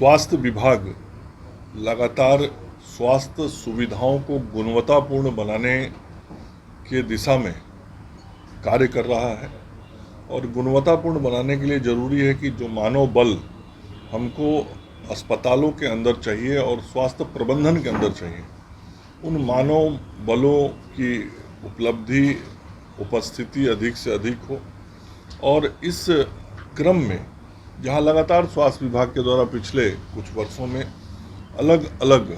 स्वास्थ्य विभाग लगातार स्वास्थ्य सुविधाओं को गुणवत्तापूर्ण बनाने के दिशा में कार्य कर रहा है और गुणवत्तापूर्ण बनाने के लिए ज़रूरी है कि जो मानव बल हमको अस्पतालों के अंदर चाहिए और स्वास्थ्य प्रबंधन के अंदर चाहिए, उन मानव बलों की उपलब्धि उपस्थिति अधिक से अधिक हो। और इस क्रम में जहां लगातार स्वास्थ्य विभाग के द्वारा पिछले कुछ वर्षों में अलग अलग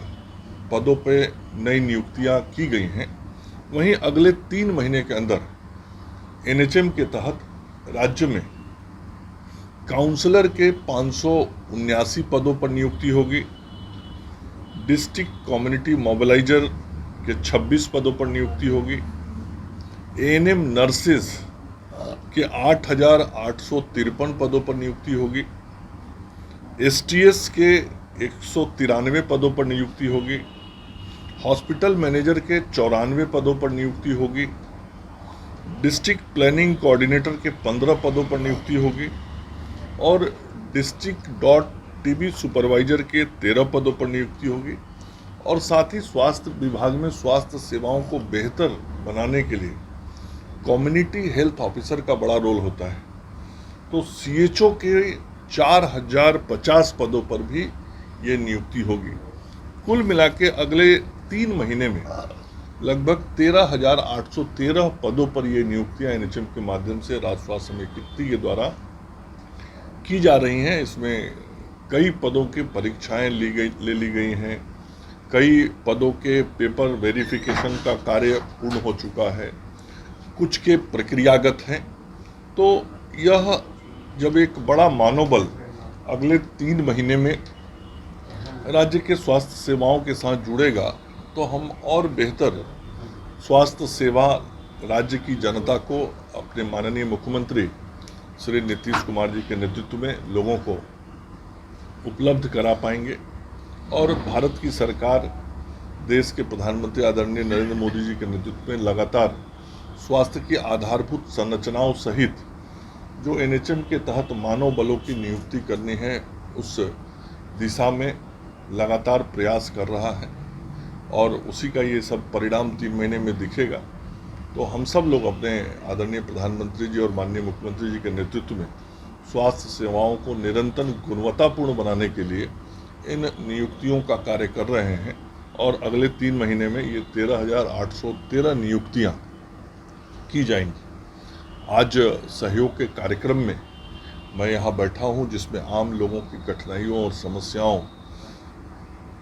पदों पे नई नियुक्तियां की गई हैं, वहीं अगले 3 महीने के अंदर एनएचएम के तहत राज्य में काउंसलर के 579 पदों पर नियुक्ति होगी, डिस्ट्रिक्ट कम्युनिटी मोबिलाइजर के 26 पदों पर नियुक्ति होगी, एएनएम नर्सेज के 8,853 पदों पर नियुक्ति होगी, एसटीएस के 193 पदों पर नियुक्ति होगी, हॉस्पिटल मैनेजर के 94 पदों पर नियुक्ति होगी, डिस्ट्रिक्ट प्लानिंग कोऑर्डिनेटर के 15 पदों पर नियुक्ति होगी और डिस्ट्रिक्ट टीबी सुपरवाइजर के 13 पदों पर नियुक्ति होगी। और साथ ही स्वास्थ्य विभाग में स्वास्थ्य सेवाओं को बेहतर बनाने के लिए कम्युनिटी हेल्थ ऑफिसर का बड़ा रोल होता है, तो सीएचओ के 4,050 पदों पर भी ये नियुक्ति होगी। कुल मिला के अगले 3 महीने में लगभग 13,813 पदों पर ये नियुक्तियां एनएचएम के माध्यम से राज्य स्वास्थ्य समिति के द्वारा की जा रही हैं। इसमें कई पदों की परीक्षाएं ले ली गई हैं, कई पदों के पेपर वेरिफिकेशन का कार्य पूर्ण हो चुका है, कुछ के प्रक्रियागत हैं। तो यह जब एक बड़ा मानवबल अगले 3 महीने में राज्य के स्वास्थ्य सेवाओं के साथ जुड़ेगा, तो हम और बेहतर स्वास्थ्य सेवा राज्य की जनता को अपने माननीय मुख्यमंत्री श्री नीतीश कुमार जी के नेतृत्व में लोगों को उपलब्ध करा पाएंगे। और भारत की सरकार, देश के प्रधानमंत्री आदरणीय नरेंद्र मोदी जी के नेतृत्व में लगातार स्वास्थ्य की आधारभूत संरचनाओं सहित जो एनएचएम के तहत मानव बलों की नियुक्ति करनी है, उस दिशा में लगातार प्रयास कर रहा है और उसी का ये सब परिणाम 3 महीने में दिखेगा। तो हम सब लोग अपने आदरणीय प्रधानमंत्री जी और माननीय मुख्यमंत्री जी के नेतृत्व में स्वास्थ्य सेवाओं को निरंतर गुणवत्तापूर्ण बनाने के लिए इन नियुक्तियों का कार्य कर रहे हैं और अगले 3 महीने में ये 13,813 नियुक्तियां की जाएंगी। आज सहयोग के कार्यक्रम में मैं यहाँ बैठा हूँ, जिसमें आम लोगों की कठिनाइयों और समस्याओं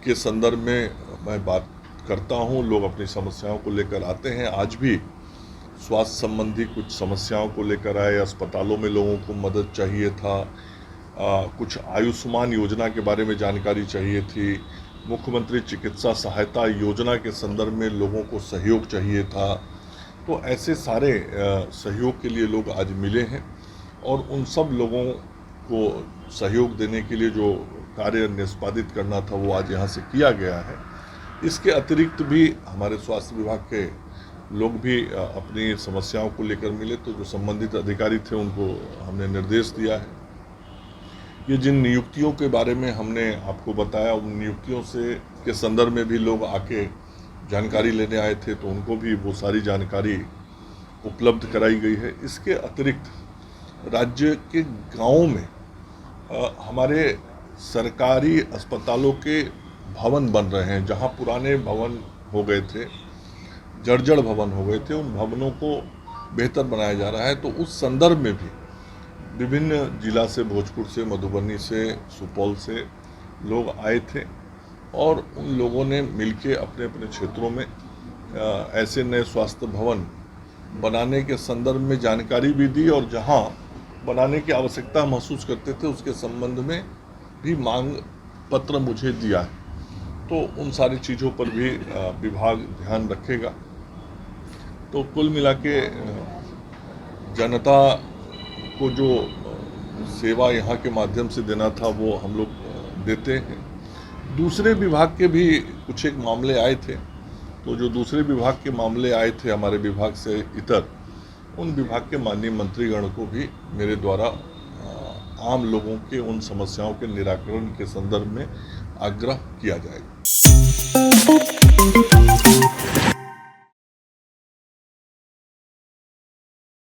के संदर्भ में मैं बात करता हूँ। लोग अपनी समस्याओं को लेकर आते हैं। आज भी स्वास्थ्य संबंधी कुछ समस्याओं को लेकर आए, अस्पतालों में लोगों को मदद चाहिए था, कुछ आयुष्मान योजना के बारे में जानकारी चाहिए थी, मुख्यमंत्री चिकित्सा सहायता योजना के संदर्भ में लोगों को सहयोग चाहिए था। तो ऐसे सारे सहयोग के लिए लोग आज मिले हैं और उन सब लोगों को सहयोग देने के लिए जो कार्य निष्पादित करना था वो आज यहाँ से किया गया है। इसके अतिरिक्त भी हमारे स्वास्थ्य विभाग के लोग भी अपनी समस्याओं को लेकर मिले, तो जो संबंधित अधिकारी थे उनको हमने निर्देश दिया है। ये जिन नियुक्तियों के बारे में हमने आपको बताया, उन नियुक्तियों से के संदर्भ में भी लोग आके जानकारी लेने आए थे, तो उनको भी वो सारी जानकारी उपलब्ध कराई गई है। इसके अतिरिक्त राज्य के गाँवों में हमारे सरकारी अस्पतालों के भवन बन रहे हैं। जहां पुराने भवन हो गए थे, जर्जर भवन हो गए थे, उन भवनों को बेहतर बनाया जा रहा है। तो उस संदर्भ में भी विभिन्न जिला से, भोजपुर से, मधुबनी से, सुपौल से लोग आए थे और उन लोगों ने मिलके अपने अपने क्षेत्रों में ऐसे नए स्वास्थ्य भवन बनाने के संदर्भ में जानकारी भी दी और जहां बनाने की आवश्यकता महसूस करते थे उसके संबंध में भी मांग पत्र मुझे दिया है। तो उन सारी चीज़ों पर भी विभाग ध्यान रखेगा। तो कुल मिला के जनता को जो सेवा यहाँ के माध्यम से देना था वो हम लोग देते हैं। दूसरे विभाग के भी कुछ एक मामले आए थे, तो जो दूसरे विभाग के मामले आए थे हमारे विभाग से इतर, उन विभाग के माननीय मंत्रीगण को भी मेरे द्वारा आम लोगों के उन समस्याओं के निराकरण के संदर्भ में आग्रह किया जाएगा।